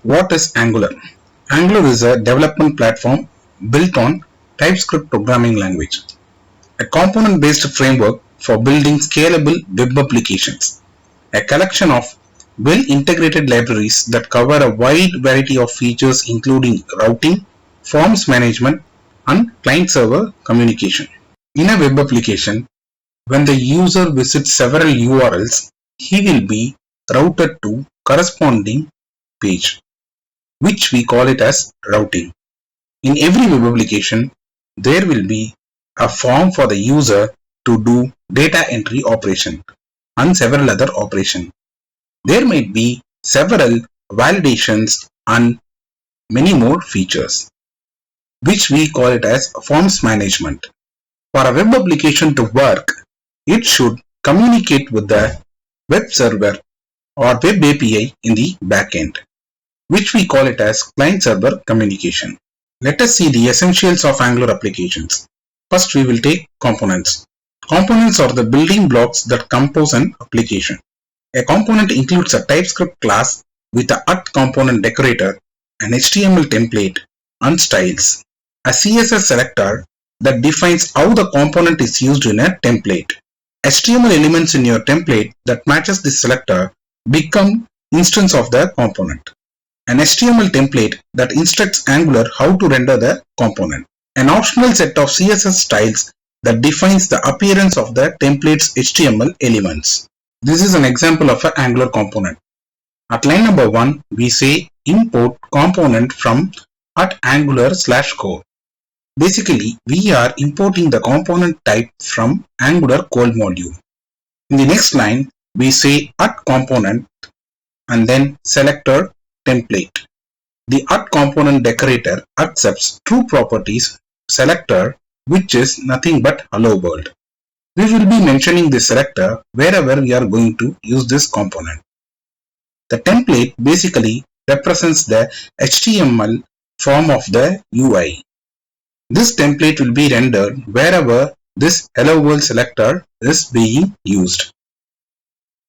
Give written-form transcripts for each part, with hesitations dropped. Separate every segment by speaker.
Speaker 1: What is Angular? Angular is a development platform built on TypeScript programming language, a component-based framework for building scalable web applications, a collection of well-integrated libraries that cover a wide variety of features including routing, forms management, and client-server communication. In a web application, when the user visits several URLs, he will be routed to corresponding page, which we call it as routing. In every web application, there will be a form for the user to do data entry operation and several other operations. There might be several validations and many more features, which we call it as forms management. For a web application to work, it should communicate with the web server or web API in the backend, which we call it as client-server communication. Let us see the essentials of Angular applications. First, we will take components. Components are the building blocks that compose an application. A component includes a TypeScript class with a @component decorator, an HTML template, and styles. A CSS selector that defines how the component is used in a template. HTML elements in your template that matches the selector become instance of the component. An HTML template that instructs Angular how to render the component. An optional set of CSS styles that defines the appearance of the template's HTML elements. This is an example of an Angular component. At line number 1, we say import component from @angular/core. Basically, we are importing the component type from Angular code module. In the next line, we say @component and then selector template. The @component decorator accepts true properties selector, which is nothing but hello world. We will be mentioning the selector wherever we are going to use this component. The template basically represents the HTML form of the UI. This template will be rendered wherever this hello world selector is being used.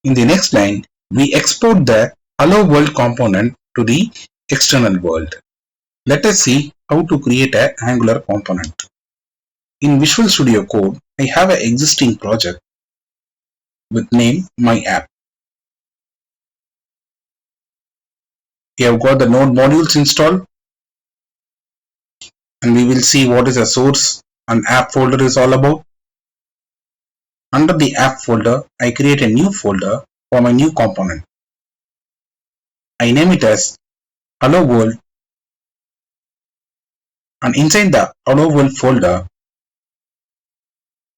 Speaker 1: In the next line, we export the hello world component to the external world. Let us see how to create an Angular component. In Visual Studio Code, I have an existing project with name My App. We have got the node modules installed, and we will see what is a source and app folder is all about. Under the app folder, I create a new folder for my new component. I name it as Hello World, and inside the Hello World folder,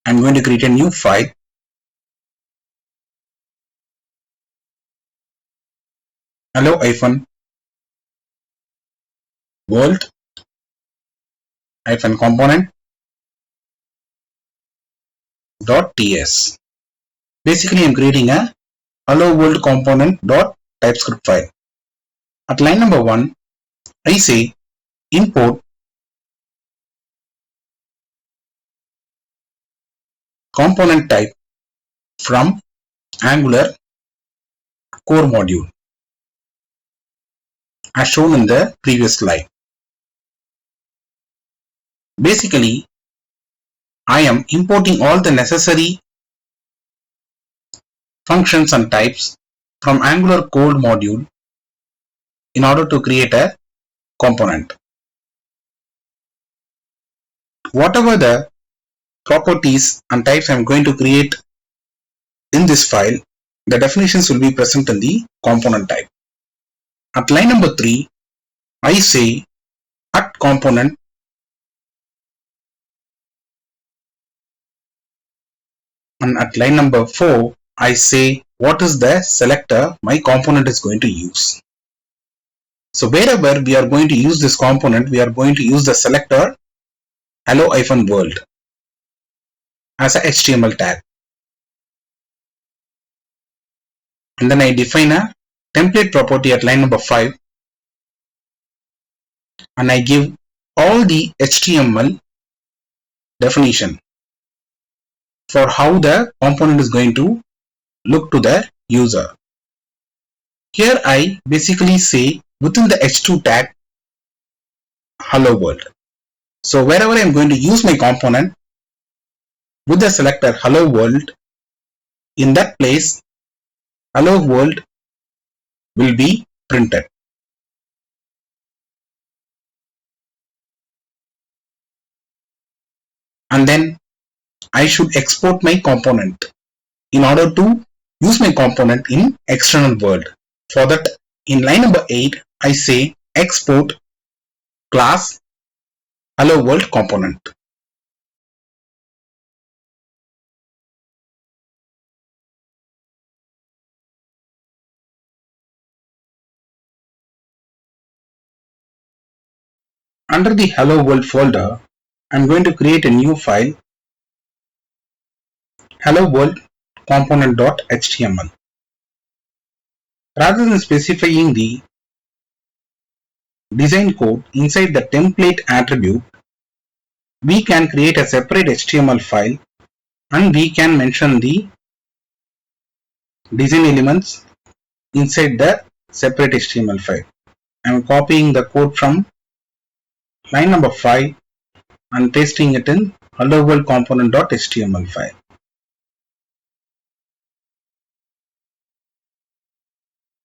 Speaker 1: I'm going to create a new file. hello-world-component.ts. Basically, I'm creating a hello world component.typescript file. At line number 1, I say import component type from Angular core module, as shown in the previous slide. Basically, I am importing all the necessary functions and types from Angular code module in order to create a component. Whatever the properties and types I am going to create in this file, the definitions will be present in the component type. At line number 3, I say @component and at line number 4, I say what is the selector my component is going to use. So wherever we are going to use this component, we are going to use the selector hello-world as a HTML tag. And then I define a template property at line number 5, and I give all the HTML definition for how the component is going to look to the user. Here I basically say within the h2 tag hello world. So wherever I'm going to use my component with the selector hello world, in that place hello world will be printed. And then I should export my component in order to use my component in external world. For that, in line number 8, I say export class hello world component. Under the hello world folder, I'm going to create a new file hello world component.html. Rather than specifying the design code inside the template attribute, we can create a separate HTML file and we can mention the design elements inside the separate HTML file. I'm copying the code from line number 5 and pasting it in hello world component.html file.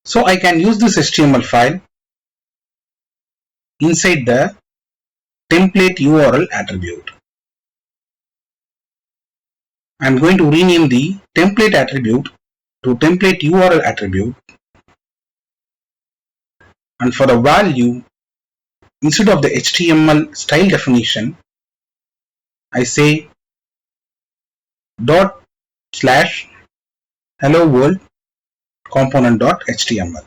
Speaker 1: So I can use this HTML file inside the template URL attribute. I'm going to rename the template attribute to template URL attribute, and for the value, instead of the HTML style definition, I say dot slash hello world component.html.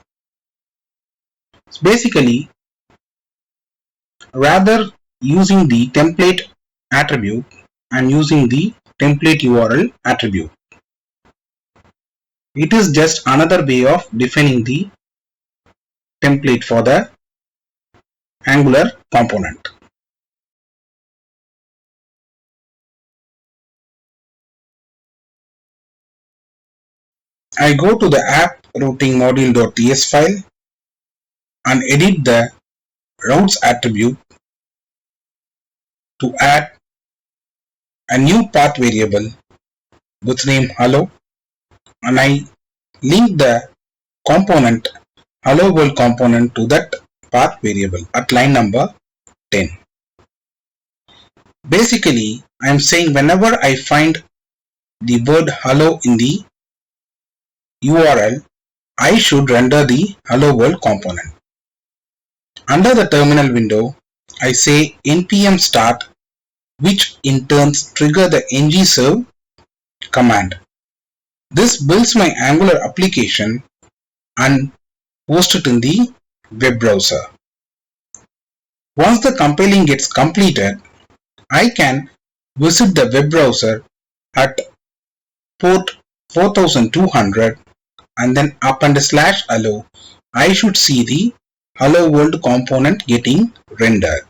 Speaker 1: So basically, rather using the template attribute, I'm using the template URL attribute. It is just another way of defining the template for the Angular component. I go to the app routing module.ts file and edit the routes attribute to add a new path variable with name hello, and I link the component hello world component to that path variable at line number 10. Basically, I am saying whenever I find the word hello in the URL, I should render the hello world component. Under the terminal window, I say npm start, which in turn trigger the ngserve command. This builds my Angular application and post it in the web browser. Once the compiling gets completed, I can visit the web browser at port 4200 and then append /hello. I should see the hello world component getting rendered.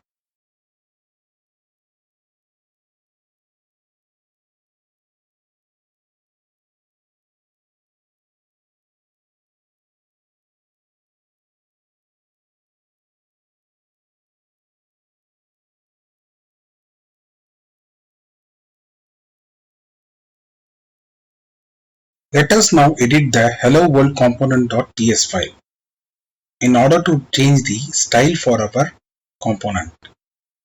Speaker 1: Let us now edit the hello world component.ts file in order to change the style for our component.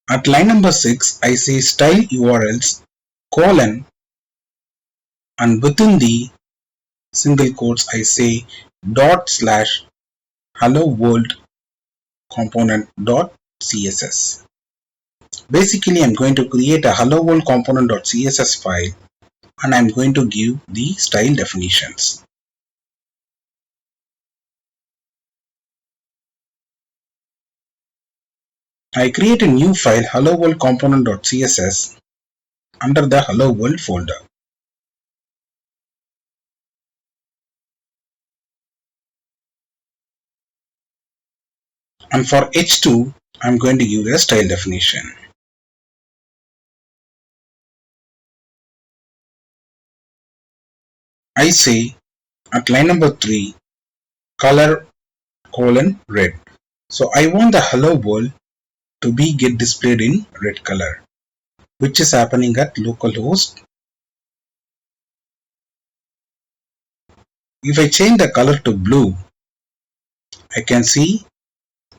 Speaker 1: At line number 6, I say style URLs colon, and within the single quotes I say dot slash hello world component dot css. Basically, I'm going to create a hello world component dot css file and I'm going to give the style definitions. I create a new file hello world component dot css under the hello world folder. And for h2, I'm going to give a style definition. I say at line number 3 color colon red. So I want the hello world to be get displayed in red color, which is happening at localhost. If I change the color to blue, I can see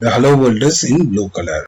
Speaker 1: the hello world is in blue color.